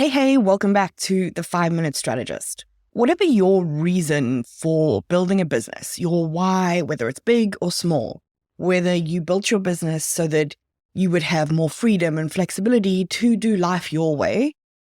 Hey, welcome back to the 5-Minute Strategist. Whatever your reason for building a business, your why, whether it's big or small, whether you built your business so that you would have more freedom and flexibility to do life your way,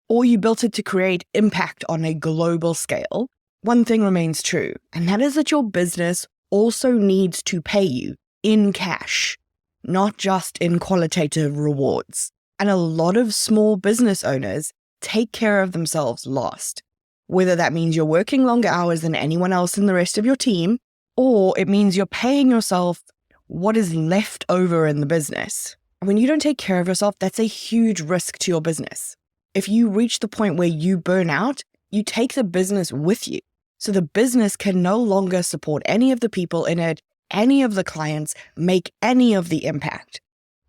or you built it to create impact on a global scale, one thing remains true, and that is that your business also needs to pay you in cash, not just in qualitative rewards. And a lot of small business owners take care of themselves last, whether that means you're working longer hours than anyone else in the rest of your team, or it means you're paying yourself what is left over in the business. When you don't take care of yourself, that's a huge risk to your business. If you reach the point where you burn out, you take the business with you. So the business can no longer support any of the people in it, any of the clients, make any of the impact.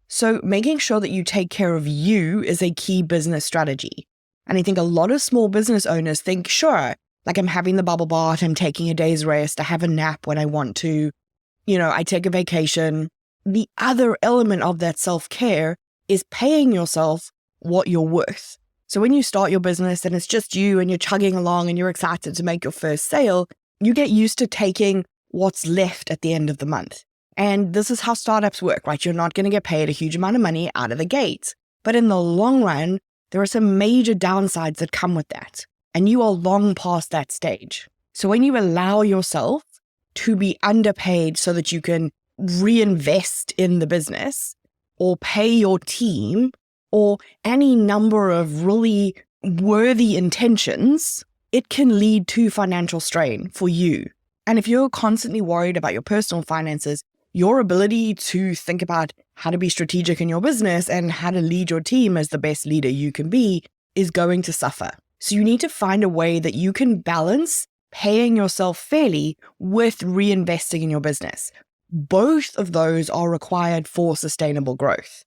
So making sure that you take care of you is a key business strategy. And I think a lot of small business owners think, sure, like I'm having the bubble bath, I'm taking a day's rest, I have a nap when I want to, I take a vacation. The other element of that self-care is paying yourself what you're worth. So when you start your business and it's just you and you're chugging along and you're excited to make your first sale, you get used to taking what's left at the end of the month. And this is how startups work, right? You're not going to get paid a huge amount of money out of the gate. But in the long run, there are some major downsides that come with that. And you are long past that stage. So when you allow yourself to be underpaid so that you can reinvest in the business or pay your team or any number of really worthy intentions, it can lead to financial strain for you. And if you're constantly worried about your personal finances, your ability to think about how to be strategic in your business and how to lead your team as the best leader you can be is going to suffer. So you need to find a way that you can balance paying yourself fairly with reinvesting in your business. Both of those are required for sustainable growth.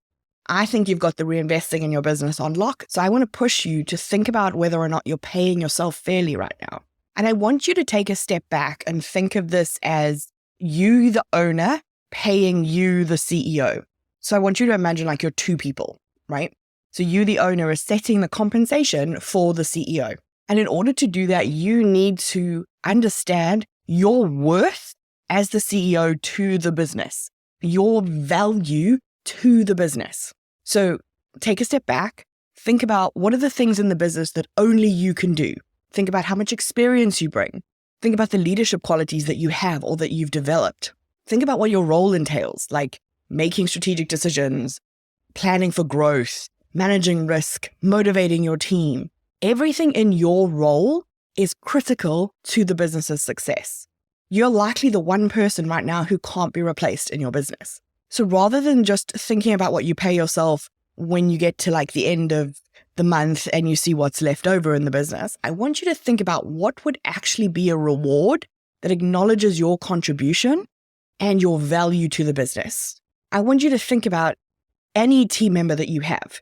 I think you've got the reinvesting in your business on lock, so I want to push you to think about whether or not you're paying yourself fairly right now. And I want you to take a step back and think of this as you, the owner, paying you, the CEO. So I want you to imagine like you're two people, right? So you, the owner, is setting the compensation for the CEO. And in order to do that, you need to understand your worth as the CEO to the business, your value to the business. So take a step back, think about what are the things in the business that only you can do. Think about how much experience you bring. Think about the leadership qualities that you have or that you've developed. Think about what your role entails, like making strategic decisions, planning for growth, managing risk, motivating your team. Everything in your role is critical to the business's success. You're likely the one person right now who can't be replaced in your business. So rather than just thinking about what you pay yourself when you get to like the end of the month and you see what's left over in the business, I want you to think about what would actually be a reward that acknowledges your contribution and your value to the business. I want you to think about any team member that you have,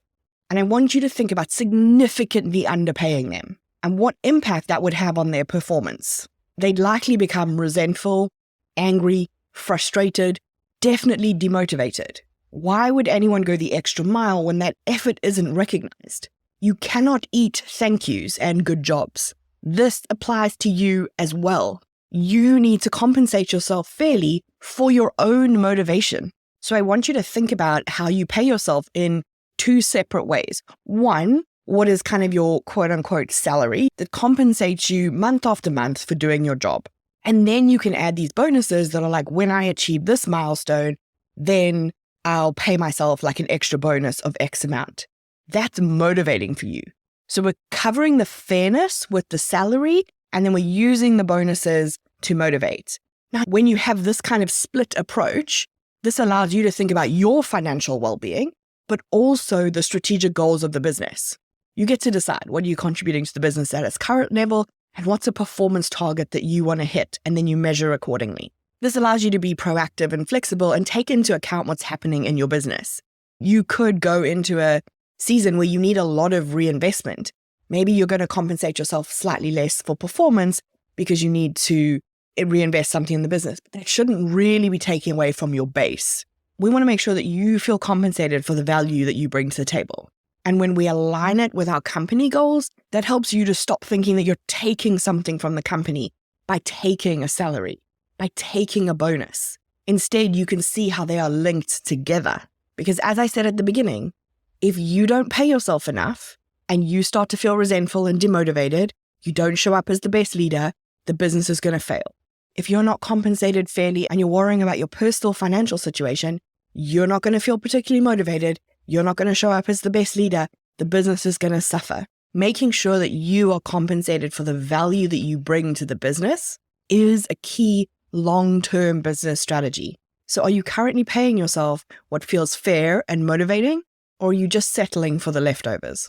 and I want you to think about significantly underpaying them and what impact that would have on their performance. They'd likely become resentful, angry, frustrated, definitely demotivated. Why would anyone go the extra mile when that effort isn't recognized? You cannot eat thank yous and good jobs. This applies to you as well. You need to compensate yourself fairly for your own motivation. So I want you to think about how you pay yourself in two separate ways. One, what is kind of your quote unquote salary that compensates you month after month for doing your job. And then you can add these bonuses that are like, when I achieve this milestone, then I'll pay myself like an extra bonus of X amount. That's motivating for you. So we're covering the fairness with the salary, and then we're using the bonuses to motivate. Now, when you have this kind of split approach, this allows you to think about your financial well-being, but also the strategic goals of the business. You get to decide what are you contributing to the business at its current level and what's a performance target that you want to hit, and then you measure accordingly. This allows you to be proactive and flexible and take into account what's happening in your business. You could go into a season where you need a lot of reinvestment. Maybe you're going to compensate yourself slightly less for performance because you need to reinvest something in the business. But that shouldn't really be taking away from your base. We want to make sure that you feel compensated for the value that you bring to the table. And when we align it with our company goals, that helps you to stop thinking that you're taking something from the company by taking a salary, by taking a bonus. Instead, you can see how they are linked together. Because as I said at the beginning, if you don't pay yourself enough and you start to feel resentful and demotivated, you don't show up as the best leader, the business is going to fail. If you're not compensated fairly and you're worrying about your personal financial situation, you're not going to feel particularly motivated. You're not going to show up as the best leader. The business is going to suffer. Making sure that you are compensated for the value that you bring to the business is a key long-term business strategy. So are you currently paying yourself what feels fair and motivating, or are you just settling for the leftovers?